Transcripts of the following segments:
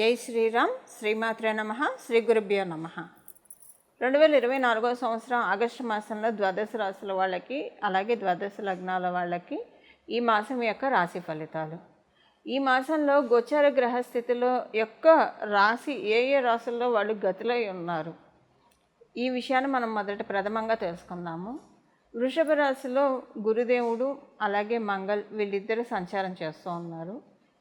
జై శ్రీరామ్. శ్రీమాత్రే నమ. శ్రీ గురుభ్యో నమ. 2024 సంవత్సరం ఆగస్టు మాసంలో ద్వాదశ రాశుల వాళ్ళకి, అలాగే ద్వాదశ లగ్నాల వాళ్ళకి ఈ మాసం యొక్క రాశి ఫలితాలు. ఈ మాసంలో గోచార గ్రహస్థితిలో యొక్క రాశి ఏ రాశుల్లో వాళ్ళు గతులై ఉన్నారు, ఈ విషయాన్ని మనం ప్రథమంగా తెలుసుకుందాము. వృషభ రాశిలో గురుదేవుడు అలాగే మంగళ్ వీళ్ళిద్దరూ సంచారం చేస్తూ ఉన్నారు.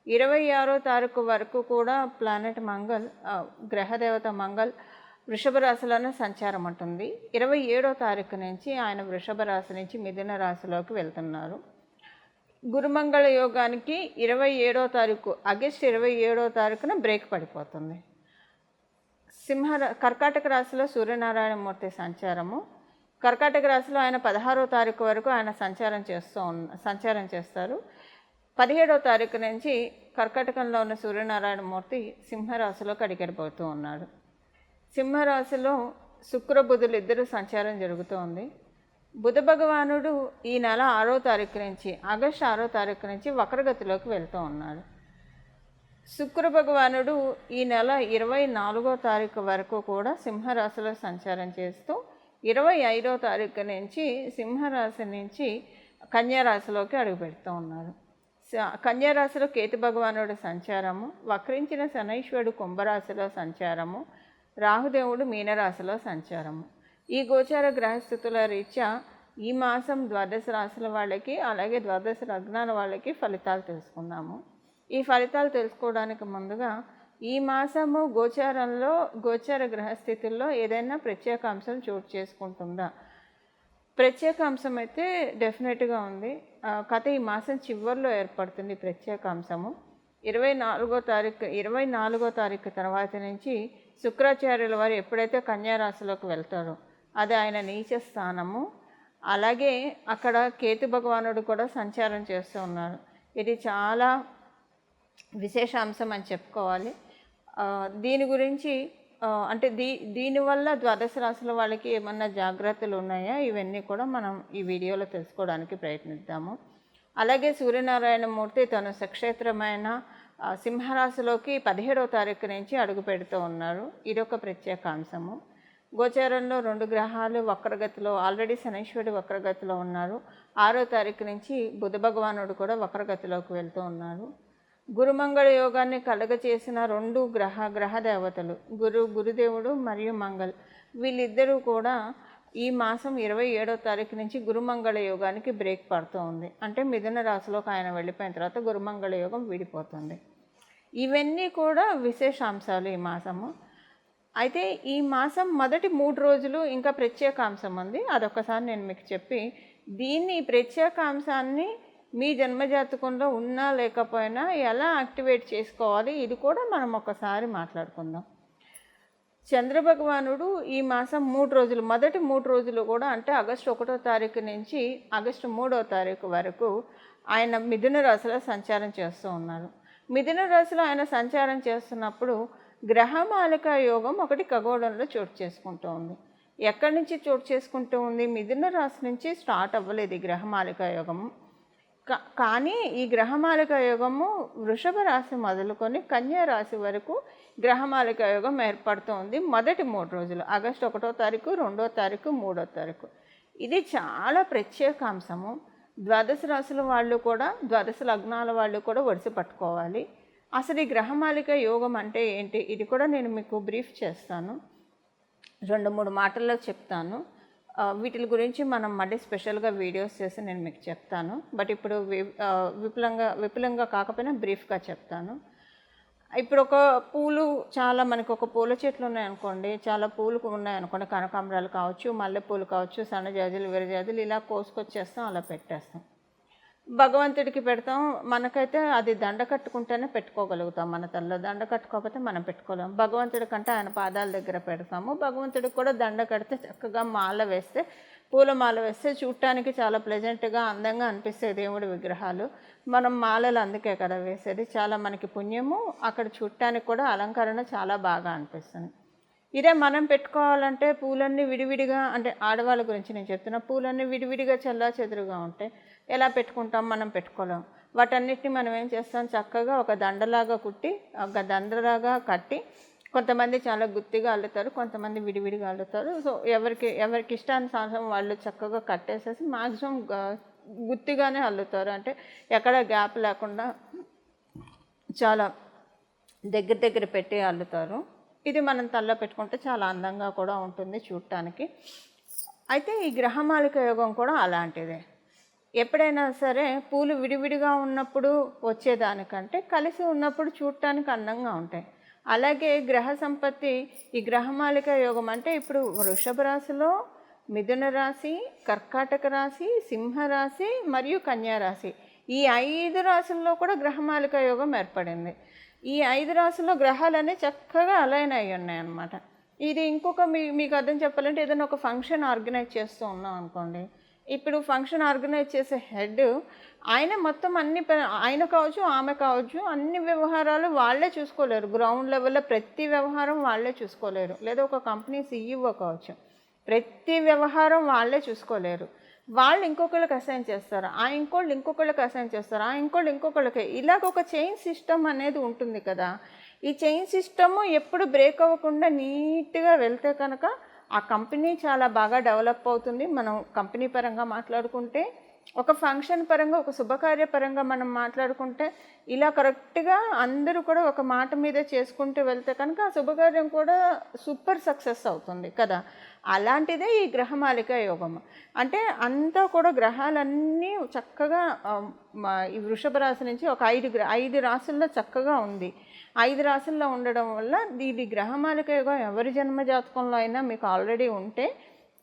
26వ తారీఖు వరకు కూడా ప్లానెట్ మంగళ్, గ్రహదేవత మంగళ్ వృషభ రాశిలోనే సంచారం ఉంటుంది. 27వ తారీఖు నుంచి ఆయన వృషభ రాశి నుంచి మిథున రాశిలోకి వెళ్తున్నారు. గురుమంగళ యోగానికి 27వ తారీఖు ఆగస్టు 27వ తారీఖున బ్రేక్ పడిపోతుంది. కర్కాటక రాశిలో సూర్యనారాయణమూర్తి సంచారము. కర్కాటక రాశిలో ఆయన 16వ తారీఖు వరకు ఆయన సంచారం చేస్తారు. 17వ తారీఖు నుంచి కర్కాటకంలో ఉన్న సూర్యనారాయణమూర్తి సింహరాశిలోకి అడిగడిపోతూ ఉన్నాడు. సింహరాశిలో శుక్ర బుధులు ఇద్దరు సంచారం జరుగుతోంది. బుధ భగవానుడు ఈ నెల 6వ తారీఖు నుంచి ఆగస్టు 6వ తారీఖు నుంచి వక్రగతిలోకి వెళ్తూ ఉన్నాడు. శుక్ర భగవానుడు ఈ నెల 24వ తారీఖు వరకు కూడా సింహరాశిలో సంచారం చేస్తూ 25వ తారీఖు నుంచి సింహరాశి నుంచి కన్యారాశిలోకి అడుగుపెడుతూ ఉన్నారు. కన్యారాశిలో కేతు భగవానుడు సంచారము, వక్రించిన శనైశ్వరుడు కుంభరాశిలో సంచారము, రాహుదేవుడు మీనరాశిలో సంచారము. ఈ గోచార గ్రహస్థితుల రీత్యా ఈ మాసం ద్వాదశ రాశుల వాళ్ళకి అలాగే ద్వాదశ లగ్నాల వాళ్ళకి ఫలితాలు తెలుసుకుందాము. ఈ ఫలితాలు తెలుసుకోవడానికి ముందుగా ఈ మాసము గోచార గ్రహస్థితుల్లో ఏదైనా ప్రత్యేక అంశం చోటు చేసుకుంటుందా? ప్రత్యేక అంశం అయితే డెఫినెట్గా ఉంది. ఈ మాసం చివరిలో ఏర్పడుతుంది ప్రత్యేక అంశము. 24వ తారీఖు తర్వాత నుంచి శుక్రాచార్యుల వారు ఎప్పుడైతే కన్యారాశిలోకి వెళ్తారో అది ఆయన నీచ స్థానము. అలాగే అక్కడ కేతు భగవానుడు కూడా సంచారం చేస్తూ ఉన్నారు. ఇది చాలా విశేష అంశం అని చెప్పుకోవాలి. దీని గురించి అంటే దీనివల్ల ద్వాదశ రాశుల వాళ్ళకి ఏమన్నా జాగ్రత్తలు ఉన్నాయా, ఇవన్నీ కూడా మనం ఈ వీడియోలో తెలుసుకోవడానికి ప్రయత్నిద్దాము. అలాగే సూర్యనారాయణమూర్తి తన సక్షేత్రమైన సింహరాశిలోకి 17వ తారీఖు నుంచి అడుగు పెడుతూ ఉన్నారు. ఇదొక ప్రత్యేక అంశము. గోచారంలో 2 గ్రహాలు వక్రగతిలో, ఆల్రెడీ శనైశ్వరుడు వక్రగతిలో ఉన్నారు. 6వ తారీఖు నుంచి బుధ భగవానుడు కూడా వక్రగతిలోకి వెళ్తూ ఉన్నారు. గురుమంగళ యోగాన్ని కలగచేసిన 2 గ్రహ దేవతలు గురుదేవుడు మరియు మంగళ్ వీళ్ళిద్దరూ కూడా ఈ మాసం 27వ తారీఖు నుంచి గురుమంగళ యోగానికి బ్రేక్ పడుతూ ఉంది. అంటే మిథున రాశిలోకి ఆయన వెళ్ళిపోయిన తర్వాత గురుమంగళ యోగం విడిపోతుంది. ఇవన్నీ కూడా విశేషాంశాలు ఈ మాసము. అయితే ఈ మాసం మొదటి 3 రోజులు ఇంకా ప్రత్యేక అంశం ఉంది. అదొకసారి నేను మీకు చెప్పి ఈ ప్రత్యేక అంశాన్ని మీ జన్మజాతకంలో ఉన్నా లేకపోయినా ఎలా యాక్టివేట్ చేసుకోవాలి ఇది కూడా మనం ఒకసారి మాట్లాడుకుందాం. చంద్రభగవానుడు ఈ మాసం 3 రోజులు, మొదటి 3 రోజులు కూడా అంటే ఆగస్టు 1వ తారీఖు నుంచి ఆగస్టు 3వ తారీఖు వరకు ఆయన మిథున రాశిలో సంచారం చేస్తూ ఉన్నారు. మిథున రాశిలో ఆయన సంచారం చేస్తున్నప్పుడు గ్రహమాలిక యోగం ఒకటి ఖగోళంలో చోటు చేసుకుంటూ ఉంది. ఎక్కడి నుంచి చోటు చేసుకుంటూ ఉంది? మిథున రాశి నుంచి స్టార్ట్ అవ్వలేదు ఈ గ్రహమాలిక యోగము. కానీ ఈ గ్రహమాలిక యోగము వృషభ రాశి మొదలుకొని కన్యా రాశి వరకు గ్రహమాలిక యోగం ఏర్పడుతుంది. మొదటి 3 రోజులు ఆగస్టు 1వ తారీఖు, 2వ తారీఖు, 3వ తారీఖు. ఇది చాలా ప్రత్యేక అంశము. ద్వాదశ రాశుల వాళ్ళు కూడా, ద్వాదశ లగ్నాల వాళ్ళు కూడా ఒడిసి పట్టుకోవాలి. అసలు ఈ గ్రహమాలిక యోగం అంటే ఏంటి, ఇది కూడా నేను మీకు బ్రీఫ్ చేస్తాను, 2-3 మాటల్లో చెప్తాను. వీటి గురించి మనం మళ్ళీ స్పెషల్గా వీడియోస్ చేసి నేను మీకు చెప్తాను. బట్ ఇప్పుడు విపులంగా కాకపోయినా బ్రీఫ్గా చెప్తాను. ఇప్పుడు మనకు ఒక పూల చెట్లు ఉన్నాయనుకోండి, చాలా పూలు ఉన్నాయనుకోండి, కనకాంబరాలు కావచ్చు, మల్లెపూలు కావచ్చు, సన్నజాజులు, విరజాజులు ఇలా కోసుకొచ్చేస్తాం, అలా పెట్టేస్తాం. భగవంతుడికి పెడతాం. మనకైతే అది దండ కట్టుకుంటేనే పెట్టుకోగలుగుతాం. మన తలలో దండ కట్టుకోకపోతే మనం పెట్టుకోలేము. భగవంతుడి కంటే ఆయన పాదాల దగ్గర పెడతాము. భగవంతుడికి కూడా దండ కడితే చక్కగా పూల మాల వేస్తే చూడటానికి చాలా ప్లెజెంట్గా, అందంగా అనిపిస్తాయి దేవుడి విగ్రహాలు. మనం మాలలు అందుకే కదా వేసేది. చాలా మనకి పుణ్యము. అక్కడ చూడటానికి కూడా అలంకరణ చాలా బాగా అనిపిస్తుంది. ఇదే మనం పెట్టుకోవాలంటే పూలన్నీ విడివిడిగా, అంటే ఆడవాళ్ళ గురించి నేను చెప్తున్నా, పూలన్నీ విడివిడిగా చెల్లాచెదురుగా ఉంటాయి. ఎలా పెట్టుకుంటాం? మనం పెట్టుకోలేం. వాటన్నిటిని మనం ఏం చేస్తాం, చక్కగా ఒక దండలాగా కుట్టి, ఒక దండలాగా కట్టి, కొంతమంది చాలా గుత్తిగా అల్లుతారు, కొంతమంది విడివిడిగా అల్లుతారు. సో ఎవరికి ఇష్టానుసారం వాళ్ళు చక్కగా కట్టేసేసి మ్యాక్సిమం గుత్తిగానే అల్లుతారు. అంటే ఎక్కడ గ్యాప్ లేకుండా చాలా దగ్గర దగ్గర పెట్టి అల్లుతారు. ఇది మనం తలలో పెట్టుకుంటే చాలా అందంగా కూడా ఉంటుంది చూడటానికి. అయితే ఈ గ్రహమాలిక యోగం కూడా అలాంటిదే. ఎప్పుడైనా సరే పూలు విడివిడిగా ఉన్నప్పుడు వచ్చేదానికంటే కలిసి ఉన్నప్పుడు చూడటానికి అందంగా ఉంటాయి. అలాగే గ్రహ సంపత్తి, ఈ గ్రహమాలిక యోగం అంటే ఇప్పుడు వృషభ రాశిలో, మిథున రాశి, కర్కాటక రాశి, సింహరాశి మరియు కన్యా రాశి, ఈ 5 రాశుల్లో కూడా గ్రహమాలిక యోగం ఏర్పడింది. ఈ 5 రాశుల్లో గ్రహాలన్నీ చక్కగా అలైన్ అయ్యి ఉన్నాయి అన్నమాట. ఇది ఇంకొక మీకు అర్థం చెప్పాలంటే, ఏదైనా ఒక ఫంక్షన్ ఆర్గనైజ్ చేస్తూ ఉన్నాం అనుకోండి. ఇప్పుడు ఫంక్షన్ ఆర్గనైజ్ చేసే హెడ్ ఆయన మొత్తం ఆయన కావచ్చు, ఆమె కావచ్చు, అన్ని వ్యవహారాలు వాళ్ళే చూసుకోలేరు. గ్రౌండ్ లెవెల్లో ప్రతి వ్యవహారం వాళ్ళే చూసుకోలేరు. లేదా ఒక కంపెనీ సీఈఓ కావచ్చు, ప్రతి వ్యవహారం వాళ్ళే చూసుకోలేరు. వాళ్ళు ఇంకొకళ్ళకి అసైన్ చేస్తారు, ఆ ఇంకోళ్ళు ఇంకొకళ్ళకి అసైన్ చేస్తారు, ఆ ఇంకోళ్ళు ఇంకొకళ్ళకి. ఇలాగ ఒక చైన్ సిస్టమ్ అనేది ఉంటుంది కదా. ఈ చైన్ సిస్టము ఎప్పుడు బ్రేక్ అవ్వకుండా నీట్గా వెళ్తే కనుక ఆ కంపెనీ చాలా బాగా డెవలప్ అవుతుంది. మనం కంపెనీ పరంగా మాట్లాడుకుంటే, ఒక ఫంక్షన్ పరంగా, ఒక శుభకార్య పరంగా మనం మాట్లాడుకుంటే, ఇలా కరెక్ట్గా అందరూ కూడా ఒక మాట మీద చేసుకుంటూ వెళ్తే కనుక ఆ శుభకార్యం కూడా సూపర్ సక్సెస్ అవుతుంది కదా. అలాంటిదే ఈ గ్రహమాలిక యోగం. అంటే అంతా కూడా గ్రహాలన్నీ చక్కగా ఈ వృషభ రాశి నుంచి ఒక 5 రాశుల్లో చక్కగా ఉంది. 5 రాశుల్లో ఉండడం వల్ల ఇది గ్రహమాలిక యోగం ఎవరి జన్మ జాతకంలో అయినా మీకు ఆల్రెడీ ఉంటే,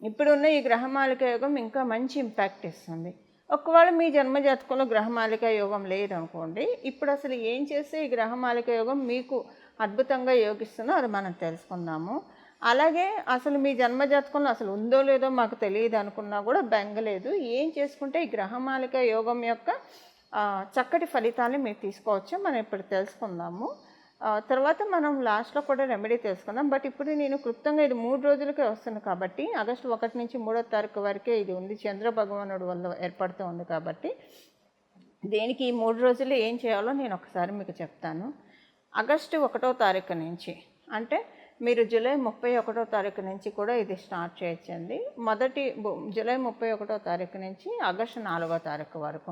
ఇప్పుడున్న ఈ గ్రహమాలిక యోగం ఇంకా మంచి ఇంపాక్ట్ ఇస్తుంది. ఒకవేళ మీ జన్మజాతకంలో గ్రహమాలిక యోగం లేదనుకోండి, ఇప్పుడు అసలు ఏం చేస్తే ఈ గ్రహమాలిక యోగం మీకు అద్భుతంగా యోగిస్తుందో అది మనం తెలుసుకుందాము. అలాగే అసలు మీ జన్మజాతకంలో అసలు ఉందో లేదో మాకు తెలియదు అనుకున్నా కూడా బెంగలేదు. ఏం చేసుకుంటే ఈ గ్రహమాలిక యోగం యొక్క చక్కటి ఫలితాన్ని మీరు తీసుకోవచ్చు, మనం ఇప్పుడు తెలుసుకుందాము. తర్వాత మనం లాస్ట్లో కూడా రెమెడీ తెలుసుకుందాం. బట్ ఇప్పుడు నేను క్లుప్తంగా ఇది 3 రోజులకే వస్తుంది కాబట్టి, ఆగస్టు 1 నుంచి 3వ తారీఖు వరకే ఇది ఉంది. చంద్ర భగవానుడు వల్ల ఏర్పడుతూ ఉంది కాబట్టి, దేనికి ఈ 3 రోజులు ఏం చేయాలో నేను ఒకసారి మీకు చెప్తాను. ఆగస్టు 1వ తారీఖు నుంచి, అంటే మీరు జూలై 31వ తారీఖు నుంచి కూడా ఇది స్టార్ట్ చేయొచ్చండి. జూలై 31వ తారీఖు నుంచి ఆగస్టు 4వ తారీఖు వరకు,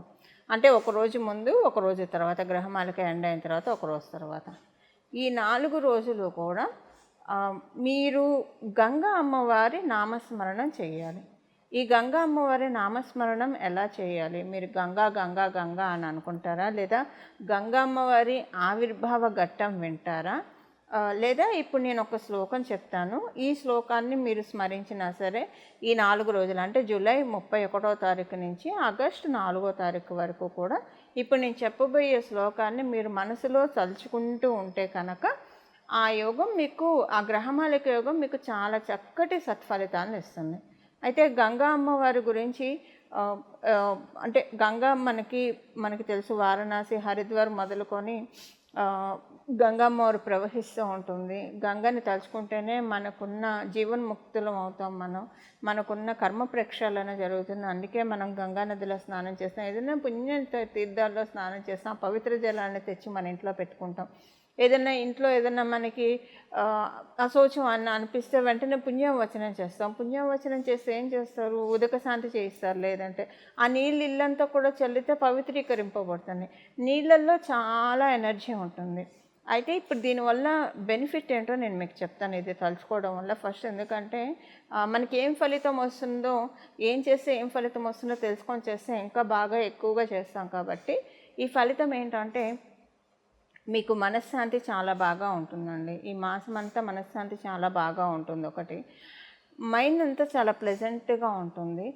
అంటే ఒక రోజు ముందు, ఒక రోజు తర్వాత, గ్రహమాలిక ఎండ్ అయిన తర్వాత ఒక రోజు తర్వాత, ఈ 4 రోజులు కూడా మీరు గంగా అమ్మవారి నామస్మరణం చేయాలి. ఈ గంగా అమ్మవారి నామస్మరణం ఎలా చేయాలి? మీరు గంగా గంగా గంగా అని అనుకుంటారా? లేదా గంగా అమ్మవారి ఆవిర్భావ ఘట్టం వింటారా? లేదా ఇప్పుడు నేను ఒక శ్లోకం చెప్తాను, ఈ శ్లోకాన్ని మీరు స్మరించినా సరే ఈ 4 రోజులు, అంటే జూలై 31వ తారీఖు నుంచి ఆగస్టు 4వ తారీఖు వరకు కూడా ఇప్పుడు నేను చెప్పబోయే శ్లోకాన్ని మీరు మనసులో తలుచుకుంటూ ఉంటే కనుక ఆ యోగం మీకు, ఆ గ్రహమాలిక యోగం మీకు చాలా చక్కటి సత్ఫలితాన్ని ఇస్తుంది. అయితే గంగా అమ్మవారి గురించి అంటే గంగా మనకి తెలుసు, వారణాసి, హరిద్వార్ మొదలుకొని గంగమ్మవారు ప్రవహిస్తూ ఉంటుంది. గంగని తలుచుకుంటేనే మనకున్న జీవన్ముక్తులం అవుతాం. మనకున్న కర్మ ప్రక్షాళన జరుగుతుంది. అందుకే మనం గంగా నదిలో స్నానం చేస్తాం. ఏదైనా పుణ్య తీర్థాల్లో స్నానం చేస్తాం, పవిత్ర జలాన్ని తెచ్చి మన ఇంట్లో పెట్టుకుంటాం. ఇంట్లో ఏదైనా మనకి అశౌచం అనిపిస్తే వెంటనే పుణ్యవచనం చేస్తాం. పుణ్యవచనం చేస్తే ఏం చేస్తారు? ఉదక శాంతి చేయిస్తారు. లేదంటే ఆ నీళ్ళు ఇల్లంతా కూడా చల్లితే పవిత్రీకరింపబడుతుంది. నీళ్ళల్లో చాలా ఎనర్జీ ఉంటుంది. అయితే ఇప్పుడు దీనివల్ల బెనిఫిట్ ఏంటో నేను మీకు చెప్తాను, ఇది తలుచుకోవడం వల్ల. ఫస్ట్ ఎందుకంటే మనకి ఏం ఫలితం వస్తుందో, ఏం చేస్తే ఏం ఫలితం వస్తుందో తెలుసుకొని చేస్తే ఇంకా బాగా ఎక్కువగా చేస్తాం. కాబట్టి ఈ ఫలితం ఏంటంటే మీకు మనశ్శాంతి చాలా బాగా ఉంటుందండి. ఈ మాసం అంతా మనశ్శాంతి చాలా బాగా ఉంటుంది. ఒకటి, మైండ్ అంతా చాలా ప్లెజెంట్గా ఉంటుంది.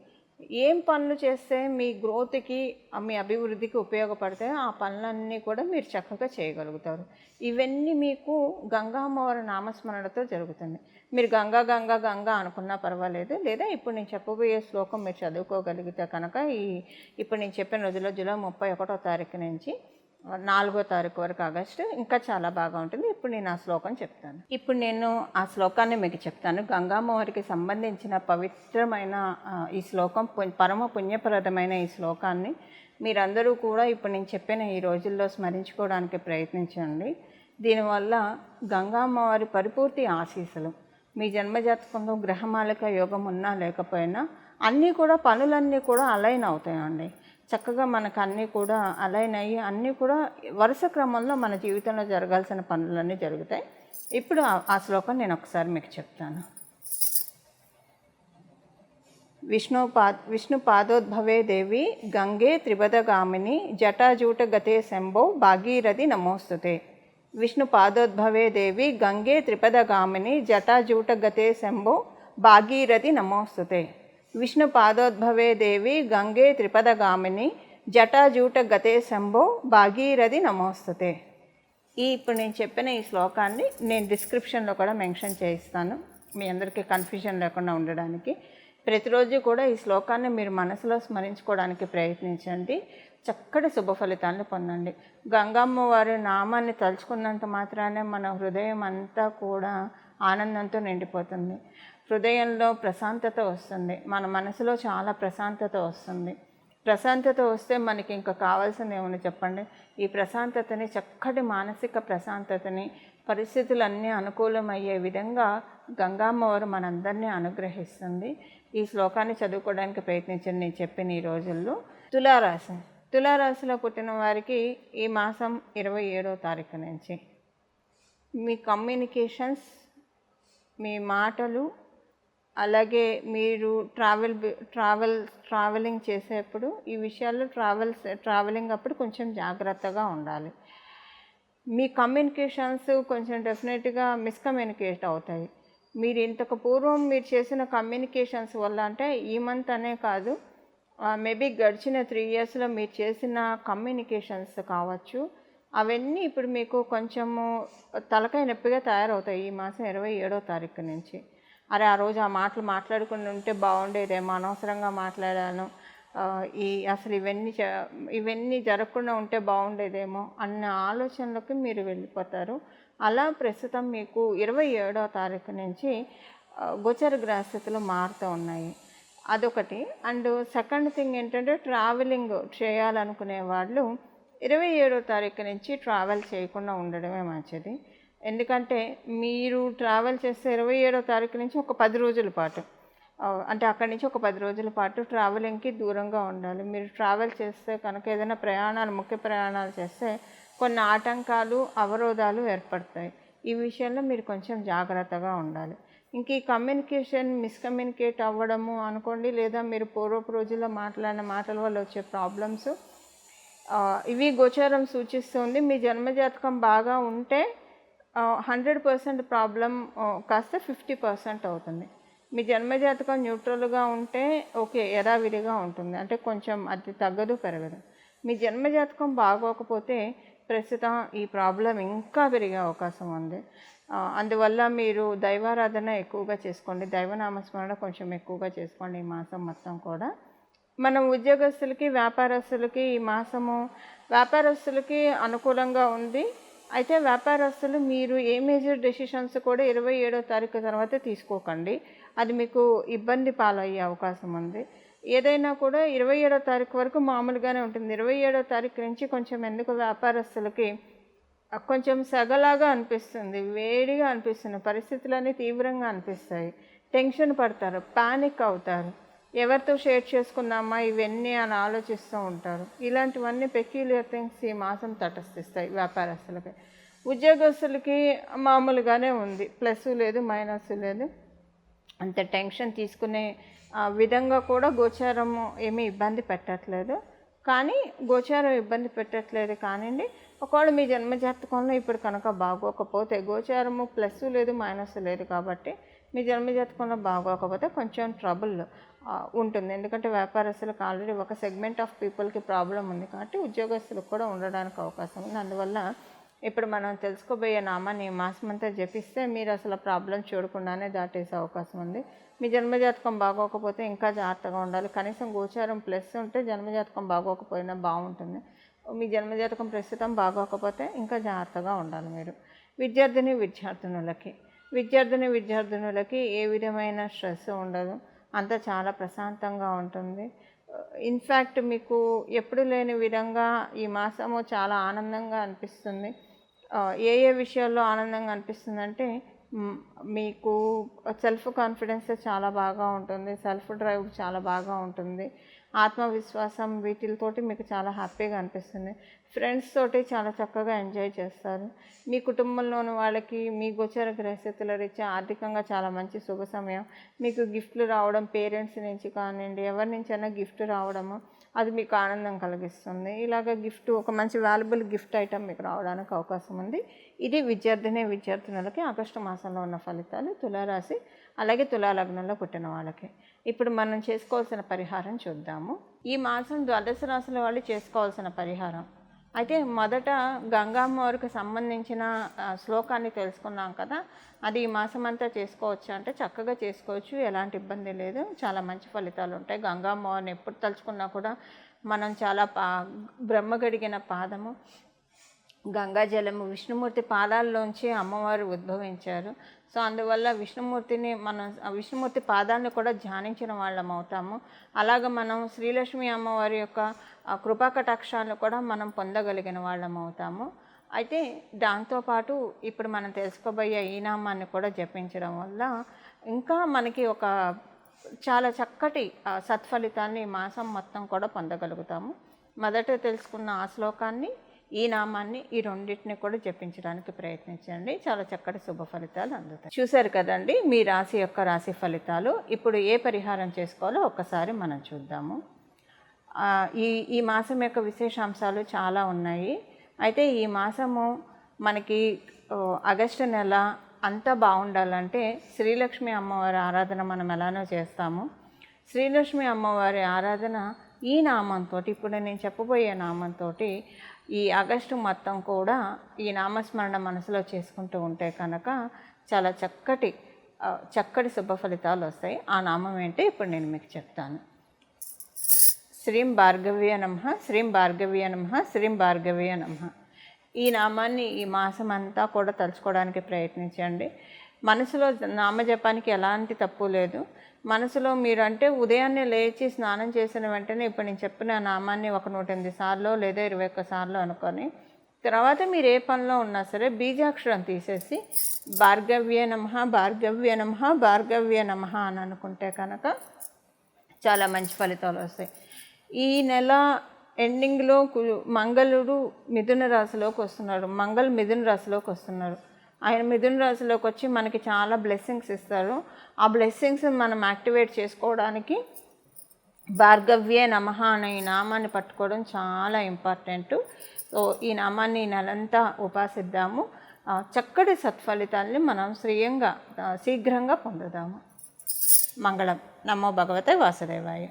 ఏం పనులు చేస్తే మీ గ్రోత్కి, మీ అభివృద్ధికి ఉపయోగపడతాయో ఆ పనులన్నీ కూడా మీరు చక్కగా చేయగలుగుతారు. ఇవన్నీ మీకు గంగా అమ్మవారి నామస్మరణతో జరుగుతుంది. మీరు గంగా గంగా గంగా అనుకున్నా పర్వాలేదు, లేదా ఇప్పుడు నేను చెప్పబోయే శ్లోకం మీరు చదువుకోగలిగితే కనుక ఇప్పుడు నేను చెప్పిన రోజుల్లో జూలై 31వ తారీఖు నుంచి 4వ తారీఖు వరకు ఆగస్టు ఇంకా చాలా బాగా ఉంటుంది. ఇప్పుడు నేను ఆ శ్లోకం చెప్తాను. ఇప్పుడు నేను ఆ శ్లోకాన్ని మీకు చెప్తాను. గంగామ్మవారికి సంబంధించిన పవిత్రమైన ఈ శ్లోకం, పరమ పుణ్యప్రదమైన ఈ శ్లోకాన్ని మీరందరూ కూడా ఇప్పుడు నేను చెప్పిన ఈ రోజుల్లో స్మరించుకోవడానికి ప్రయత్నించండి. దీనివల్ల గంగామ్మవారి పరిపూర్తి ఆశీస్సులు మీ జన్మజాతకంలో గ్రహమాలిక యోగం ఉన్నా లేకపోయినా అన్నీ కూడా పనులన్నీ కూడా అలైన్ అవుతాయండి. చక్కగా మనకు అన్నీ కూడా అలైన్ అయ్యి అన్నీ కూడా వరుస క్రమంలో మన జీవితంలో జరగాల్సిన పనులన్నీ జరుగుతాయి. ఇప్పుడు ఆ శ్లోకం నేను ఒకసారి మీకు చెప్తాను. విష్ణు పాదోద్భవే దేవి గంగే త్రిపదగామిని జటాజూట గతే శంభో భాగీరథి నమోస్తుతే. విష్ణు పాదోద్భవే దేవి గంగే త్రిపదగామిని జటాజూట గతే శంభో భాగీరథి నమోస్తుతే. విష్ణు పాదోద్భవే దేవి గంగే త్రిపదగామిని జటాజూట గతే శంభో భాగీరథి నమోస్తుతే. ఇప్పుడు నేను చెప్పిన ఈ శ్లోకాన్ని నేను డిస్క్రిప్షన్లో కూడా మెన్షన్ చేయిస్తాను, మీ అందరికీ కన్ఫ్యూజన్ లేకుండా ఉండడానికి. ప్రతిరోజు కూడా ఈ శ్లోకాన్ని మీరు మనసులో స్మరించుకోవడానికి ప్రయత్నించండి. చక్కటి శుభ ఫలితాలను పొందండి. గంగమ్మ వారి నామాన్ని తలుచుకున్నంత మాత్రానే మన హృదయం అంతా కూడా ఆనందంతో నిండిపోతుంది. హృదయంలో ప్రశాంతత వస్తుంది, మన మనసులో చాలా ప్రశాంతత వస్తుంది. ప్రశాంతత వస్తే మనకి ఇంకా కావాల్సింది ఏమని చెప్పండి? ఈ ప్రశాంతతని, చక్కటి మానసిక ప్రశాంతతని, పరిస్థితులన్నీ అనుకూలమయ్యే విధంగా గంగామ్మవారు మనందరినీ అనుగ్రహిస్తుంది. ఈ శ్లోకాన్ని చదువుకోవడానికి ప్రయత్నించండి నేను చెప్పిన ఈ రోజుల్లో. తులారాశిలో పుట్టిన వారికి ఈ మాసం 27వ తారీఖు నుంచి మీ కమ్యూనికేషన్స్, మీ మాటలు, అలాగే మీరు ట్రావెలింగ్ చేసేప్పుడు ఈ విషయాల్లో ట్రావెలింగ్ అప్పుడు కొంచెం జాగ్రత్తగా ఉండాలి. మీ కమ్యూనికేషన్స్ కొంచెం డెఫినెట్గా మిస్కమ్యూనికేట్ అవుతాయి. మీరు ఇంతకు పూర్వం మీరు చేసిన కమ్యూనికేషన్స్ వల్ల, అంటే ఈ మంత్ అనే కాదు, మేబీ గడిచిన 3 ఇయర్స్లో మీరు చేసిన కమ్యూనికేషన్స్ కావచ్చు, అవన్నీ ఇప్పుడు మీకు కొంచెము తలకాయ నొప్పిగా తయారవుతాయి ఈ మాసం 27వ తారీఖు నుంచి. అరే ఆ రోజు ఆ మాటలు మాట్లాడుకుని ఉంటే బాగుండేదేమో, అనవసరంగా మాట్లాడాను, అసలు ఇవన్నీ జరగకుండా ఉంటే బాగుండేదేమో అన్న ఆలోచనలకు మీరు వెళ్ళిపోతారు. అలా ప్రస్తుతం మీకు 27వ తారీఖు నుంచి గోచర గ్రహస్థితులు మారుతూ ఉన్నాయి, అదొకటి. అండ్ సెకండ్ థింగ్ ఏంటంటే, ట్రావెలింగ్ చేయాలనుకునే వాళ్ళు 27వ తారీఖు నుంచి ట్రావెల్ చేయకుండా ఉండడమే మంచిది. ఎందుకంటే మీరు ట్రావెల్ చేస్తే 27వ తారీఖు నుంచి ఒక 10 రోజుల పాటు, అంటే అక్కడి నుంచి ఒక 10 రోజుల పాటు ట్రావెలింగ్కి దూరంగా ఉండాలి. మీరు ట్రావెల్ చేస్తే కనుక ఏదైనా ముఖ్య ప్రయాణాలు చేస్తే కొన్ని ఆటంకాలు, అవరోధాలు ఏర్పడతాయి. ఈ విషయంలో మీరు కొంచెం జాగ్రత్తగా ఉండాలి. ఇంక ఈ కమ్యూనికేషన్ మిస్కమ్యూనికేట్ అవ్వడము అనుకోండి, లేదా మీరు పూర్వపు రోజుల్లో మాట్లాడిన మాటల వల్ల వచ్చే ప్రాబ్లమ్స్, ఇవి గోచారం సూచిస్తుంది. మీ జన్మజాతకం బాగా ఉంటే 100% ప్రాబ్లం కాస్త 50% అవుతుంది. మీ జన్మజాతకం న్యూట్రల్గా ఉంటే ఓకే, యథావిధిగా ఉంటుంది, అంటే కొంచెం అది తగ్గదు పెరగదు. మీ జన్మజాతకం బాగోకపోతే ప్రస్తుతం ఈ ప్రాబ్లం ఇంకా పెరిగే అవకాశం ఉంది. అందువల్ల మీరు దైవారాధన ఎక్కువగా చేసుకోండి, దైవనామస్మరణ కొంచెం ఎక్కువగా చేసుకోండి ఈ మాసం మొత్తం కూడా. మనం ఉద్యోగస్తులకి, వ్యాపారస్తులకి ఈ మాసము వ్యాపారస్తులకి అనుకూలంగా ఉంది. అయితే వ్యాపారస్తులు మీరు ఏ మేజర్ డెసిషన్స్ కూడా 27వ తారీఖు తర్వాత తీసుకోకండి, అది మీకు ఇబ్బంది పాలయ్యే అవకాశం ఉంది. ఏదైనా కూడా 27వ తారీఖు వరకు మామూలుగానే ఉంటుంది. 27వ తారీఖు నుంచి కొంచెం ఎందుకు వ్యాపారస్తులకి కొంచెం సెగలాగా అనిపిస్తుంది, వేడిగా అనిపిస్తుంది, పరిస్థితులన్నీ తీవ్రంగా అనిపిస్తాయి, టెన్షన్ పడతారు, పానిక్ అవుతారు, ఎవరితో షేర్ చేసుకుందామా ఇవన్నీ అని ఆలోచిస్తూ ఉంటారు. ఇలాంటివన్నీ పెక్యులియర్ థింగ్స్ ఈ మాసం తటస్థిస్తాయి వ్యాపారస్తులకి. ఉద్యోగస్తులకి మామూలుగానే ఉంది, ప్లస్ లేదు మైనస్ లేదు, అంత టెన్షన్ తీసుకునే విధంగా కూడా గోచారము ఏమీ ఇబ్బంది పెట్టట్లేదు. కానీ గోచారం ఇబ్బంది పెట్టట్లేదు కానివ్వండి, ఒకవేళ మీ జన్మజాతకంలో ఇప్పుడు కనుక బాగోకపోతే, గోచారము ప్లస్ లేదు మైనస్ లేదు కాబట్టి మీ జన్మజాతకంలో బాగోకపోతే కొంచెం ట్రబుల్ ఉంటుంది. ఎందుకంటే వ్యాపారస్తులకు ఆల్రెడీ ఒక సెగ్మెంట్ ఆఫ్ పీపుల్కి ప్రాబ్లం ఉంది కాబట్టి ఉద్యోగస్తులకు కూడా ఉండడానికి అవకాశం ఉంది. అందువల్ల ఇప్పుడు మనం తెలుసుకోబోయే నామాన్ని ఈ మాసం అంతా జపిస్తే మీరు అసలు ప్రాబ్లం చూడకుండానే దాటేసే అవకాశం ఉంది. మీ జన్మజాతకం బాగోకపోతే ఇంకా జాగ్రత్తగా ఉండాలి. కనీసం గోచారం ప్లస్ ఉంటే జన్మజాతకం బాగోకపోయినా బాగుంటుంది. మీ జన్మజాతకం ప్రస్తుతం బాగోకపోతే ఇంకా జాగ్రత్తగా ఉండాలి మీరు. విద్యార్థినులకి ఏ విధమైన స్ట్రెస్ ఉండదు, అంతా చాలా ప్రశాంతంగా ఉంటుంది. ఇన్ఫ్యాక్ట్ మీకు ఎప్పుడు లేని విధంగా ఈ మాసము చాలా ఆనందంగా అనిపిస్తుంది. ఏ ఏ విషయాల్లో ఆనందంగా అనిపిస్తుందంటే మీకు సెల్ఫ్ కాన్ఫిడెన్స్ చాలా బాగా ఉంటుంది, సెల్ఫ్ డ్రైవ్ చాలా బాగా ఉంటుంది, ఆత్మవిశ్వాసం వీటితోటి మీకు చాలా హ్యాపీగా అనిపిస్తుంది. ఫ్రెండ్స్ తోటి చాలా చక్కగా ఎంజాయ్ చేస్తారు. మీ కుటుంబంలోని వాళ్ళకి మీ గోచర గ్రహస్థితుల రీత్యా ఆర్థికంగా చాలా మంచి శుభ సమయం. మీకు గిఫ్ట్లు రావడం, పేరెంట్స్ నుంచి కానివ్వండి, ఎవరి నుంచైనా గిఫ్ట్ రావడము అది మీకు ఆనందం కలిగిస్తుంది. ఇలాగ గిఫ్ట్ ఒక మంచి వాల్యుబుల్ గిఫ్ట్ ఐటమ్ మీకు రావడానికి అవకాశం ఉంది. ఇది విద్యార్థినులకి ఆగస్టు మాసంలో ఉన్న ఫలితాలు. తులారాశి అలాగే తులాలగ్నంలో పుట్టిన వాళ్ళకి. ఇప్పుడు మనం చేసుకోవాల్సిన పరిహారం చూద్దాము. ఈ మాసం ద్వాదశ రాశుల వాళ్ళు చేసుకోవాల్సిన పరిహారం అయితే మొదట గంగామ్మవారికి సంబంధించిన శ్లోకాన్ని తెలుసుకున్నాం కదా, అది ఈ మాసం అంతా చేసుకోవచ్చు అంటే చక్కగా చేసుకోవచ్చు, ఎలాంటి ఇబ్బంది లేదు, చాలా మంచి ఫలితాలు ఉంటాయి. గంగామ్మవారిని ఎప్పుడు తలుచుకున్నా కూడా మనం చాలా బ్రహ్మగడిగిన పాదము గంగాజలము విష్ణుమూర్తి పాదాల్లోంచి అమ్మవారు ఉద్భవించారు. సో అందువల్ల విష్ణుమూర్తి పాదాన్ని కూడా ధ్యానించిన వాళ్ళం అవుతాము. అలాగ మనం శ్రీలక్ష్మి అమ్మవారి యొక్క కృపాకటాక్షాలను కూడా మనం పొందగలిగిన వాళ్ళం అవుతాము. అయితే దాంతోపాటు ఇప్పుడు మనం తెలుసుకోబోయే ఈ నామాన్ని కూడా జపించడం వల్ల ఇంకా మనకి ఒక చాలా చక్కటి సత్ఫలితాన్ని ఈ మాసం మొత్తం కూడా పొందగలుగుతాము. మొదట తెలుసుకున్న ఆ శ్లోకాన్ని, ఈ నామాన్ని, ఈ రెండింటిని కూడా జపించడానికి ప్రయత్నించండి. చాలా చక్కటి శుభ ఫలితాలు అందుతాయి. చూశారు కదండి మీ రాశి యొక్క రాశి ఫలితాలు. ఇప్పుడు ఏ పరిహారం చేసుకోవాలో ఒక్కసారి మనం చూద్దాము. ఈ మాసం యొక్క విశేషాంశాలు చాలా ఉన్నాయి. అయితే ఈ మాసము మనకి ఆగస్టు నెల అంతా బాగుండాలంటే శ్రీలక్ష్మి అమ్మవారి ఆరాధన మనం ఎలానో చేస్తాము. శ్రీలక్ష్మి అమ్మవారి ఆరాధన ఈ నామంతో, ఇప్పుడు నేను చెప్పబోయే నామంతో ఈ ఆగస్టు మొత్తం కూడా ఈ నామస్మరణ మనసులో చేసుకుంటూ ఉంటే కనుక చాలా చక్కటి శుభ ఫలితాలు వస్తాయి. ఆ నామం ఏంటి ఇప్పుడు నేను మీకు చెప్తాను. శ్రీం భార్గవ్య నమః, శ్రీం భార్గవ్య నమః, శ్రీం భార్గవ్య నమః. ఈ నామాన్ని ఈ మాసం అంతా కూడా తలుచుకోవడానికి ప్రయత్నించండి. మనసులో నామజపానికి ఎలాంటి తప్పు లేదు. మనసులో మీరు అంటే ఉదయాన్నే లేచి స్నానం చేసిన వెంటనే ఇప్పుడు నేను చెప్పిన నామాన్ని ఒక 108 సార్లు లేదా 21 సార్లు అనుకొని తర్వాత మీరు ఏ పనిలో ఉన్నా సరే బీజాక్షరం తీసేసి భార్గవ్య నమః, భార్గవ్య నమః, భార్గవ్య నమః అని అనుకుంటే కనుక చాలా మంచి ఫలితాలు వస్తాయి. ఈ నెల ఎండింగ్లో మంగళుడు మిథున రాశిలోకి వస్తున్నాడు. మిథున రాశిలోకి వస్తున్నారు. ఆయన మిథున రాశిలోకి వచ్చి మనకి చాలా బ్లెస్సింగ్స్ ఇస్తారు. ఆ బ్లెస్సింగ్స్ మనం యాక్టివేట్ చేసుకోవడానికి భార్గవ్యే నమః అనే ఈ నామాన్ని పట్టుకోవడం చాలా ఇంపార్టెంట్. సో ఈ నామాన్ని ఈ నెలంతా ఉపాసిద్దాము. చక్కటి సత్ఫలితాలని మనం శీఘ్రంగా పొందుదాము. మంగళం. నమో భగవతే వాసుదేవాయ.